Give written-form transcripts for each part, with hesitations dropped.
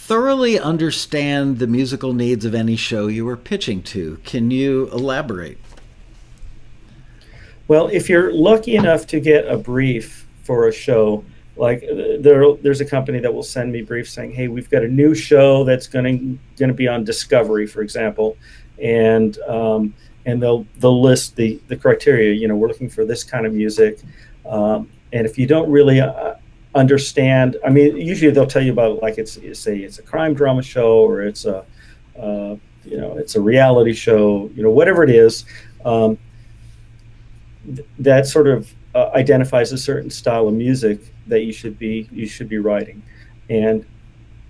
thoroughly understand the musical needs of any show you were pitching to. Can you elaborate? Well, if you're lucky enough to get a brief for a show, like there's a company that will send me briefs saying, "Hey, we've got a new show that's going to be on Discovery, for example," and they'll list the criteria. We're looking for this kind of music, and if you don't really understand, I mean, usually they'll tell you about, like, say it's a crime drama show, or it's a reality show, whatever it is. That sort of identifies a certain style of music that you should be writing. And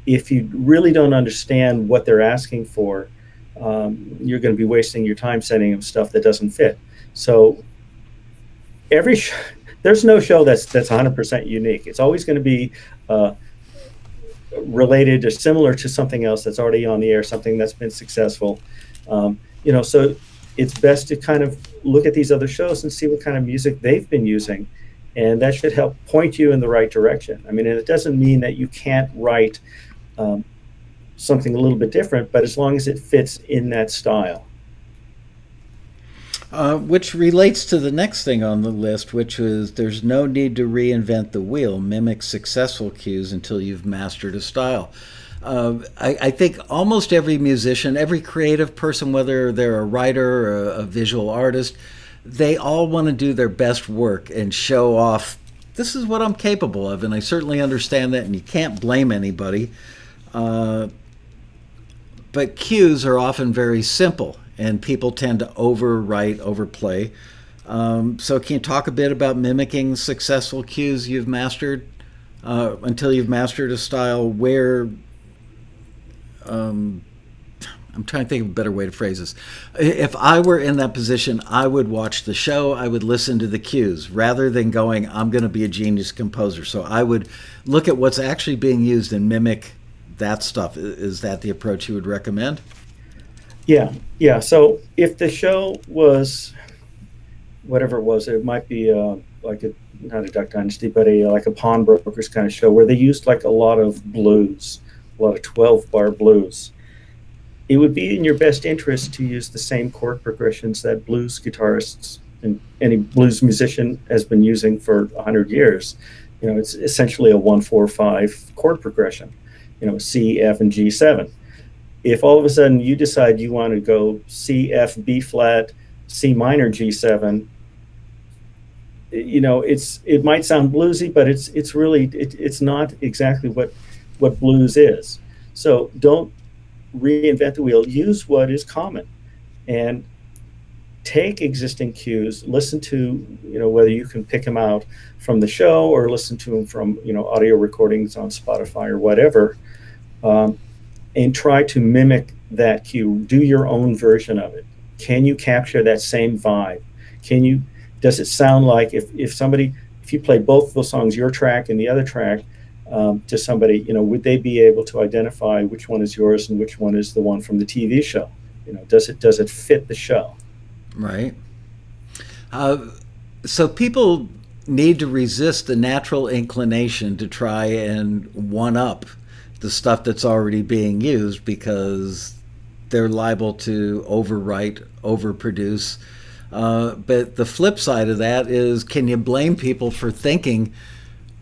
if you really don't understand what they're asking for, you're going to be wasting your time sending them stuff that doesn't fit. So every there's no show that's 100% unique. It's always going to be related or similar to something else that's already on the air, something that's been successful. So it's best to kind of look at these other shows and see what kind of music they've been using, and that should help point you in the right direction. I mean, and it doesn't mean that you can't write something a little bit different, but as long as it fits in that style. Which relates to the next thing on the list, which was there's no need to reinvent the wheel. Mimic successful cues until you've mastered a style. I think almost every musician, every creative person, whether they're a writer or a visual artist, they all want to do their best work and show off, this is what I'm capable of. And I certainly understand that, and you can't blame anybody. But cues are often very simple, and people tend to overwrite, overplay. So can you talk a bit about mimicking successful cues you've mastered until you've mastered a style where I'm trying to think of a better way to phrase this. If I were in that position, I would watch the show, I would listen to the cues rather than going, I'm going to be a genius composer. So I would look at what's actually being used and mimic that stuff. Is that the approach you would recommend? Yeah, yeah. So if the show was whatever it was, it might be like a not a Duck Dynasty, but like a pawnbrokers kind of show where they used like a lot of blues, a lot of 12-bar blues. It would be in your best interest to use the same chord progressions that blues guitarists and any blues musician has been using for 100 years. It's essentially a 1-4-5 chord progression. C, F, and G7. If all of a sudden you decide you want to go C, F, B flat, C minor, G7, it might sound bluesy, but it's really it's not exactly what blues is. So don't reinvent the wheel. Use what is common, and take existing cues. Listen to whether you can pick them out from the show or listen to them from audio recordings on Spotify or whatever, and try to mimic that cue. Do your own version of it. Can you capture that same vibe? Does it sound like if you play both those songs, your track and the other track, to somebody, would they be able to identify which one is yours and which one is the one from the TV show? Does it fit the show? Right. So people need to resist the natural inclination to try and one up the stuff that's already being used, because they're liable to overwrite, overproduce. But the flip side of that is, can you blame people for thinking,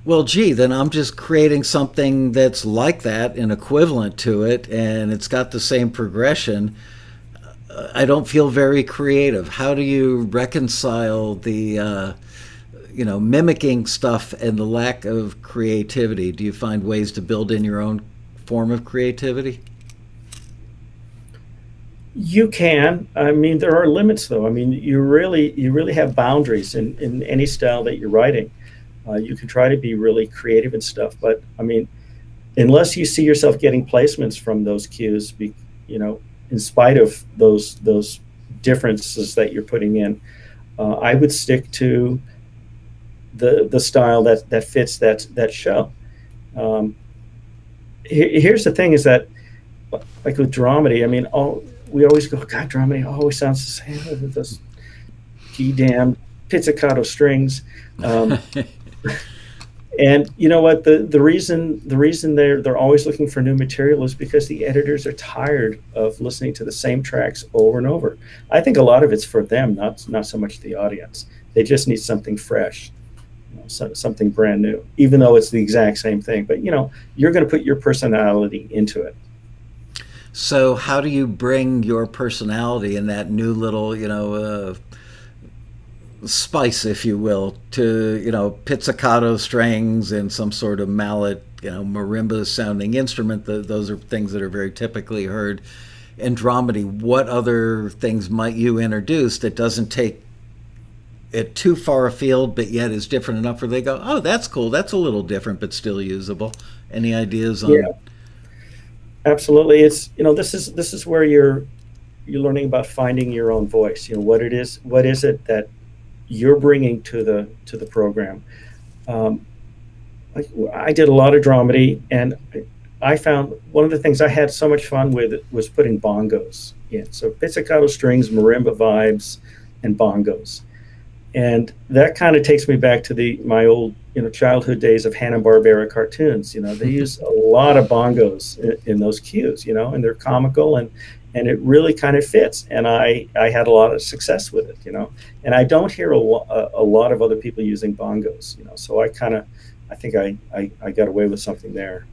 well, gee, then I'm just creating something that's like that and equivalent to it, and it's got the same progression. I don't feel very creative. How do you reconcile the, mimicking stuff and the lack of creativity? Do you find ways to build in your own form of creativity? You can. I mean, there are limits, though. I mean, you really have boundaries in any style that you're writing. You can try to be really creative and stuff, but I mean, unless you see yourself getting placements from those cues, in spite of those differences that you're putting in, I would stick to the style that fits that show. Here's the thing: is that, like with dramedy, I mean, we always go, God, dramedy always sounds the same with those damn pizzicato strings. And you know what? The reason they're always looking for new material is because the editors are tired of listening to the same tracks over and over. I think a lot of it's for them, not so much the audience. They just need something fresh, something brand new, even though it's the exact same thing. But you're going to put your personality into it. So, how do you bring your personality and that new little, spice, if you will, to, pizzicato strings and some sort of mallet, marimba sounding instrument? Those are things that are very typically heard in dramedy. What other things might you introduce that doesn't take it too far afield, but yet is different enough where they go, oh, that's cool. That's a little different, but still usable. Any ideas Yeah, on? absolutely. This is where you're learning about finding your own voice. What is it that you're bringing to the program. Um, I did a lot of dramedy, and I found one of the things I had so much fun with was putting bongos in. So pizzicato strings, marimba vibes, and bongos, and that kind of takes me back to my old childhood days of Hanna-Barbera cartoons. They use a lot of bongos in those cues, and they're comical, and it really kind of fits. And I had a lot of success with it, and I don't hear a lot of other people using bongos, so I think I got away with something there.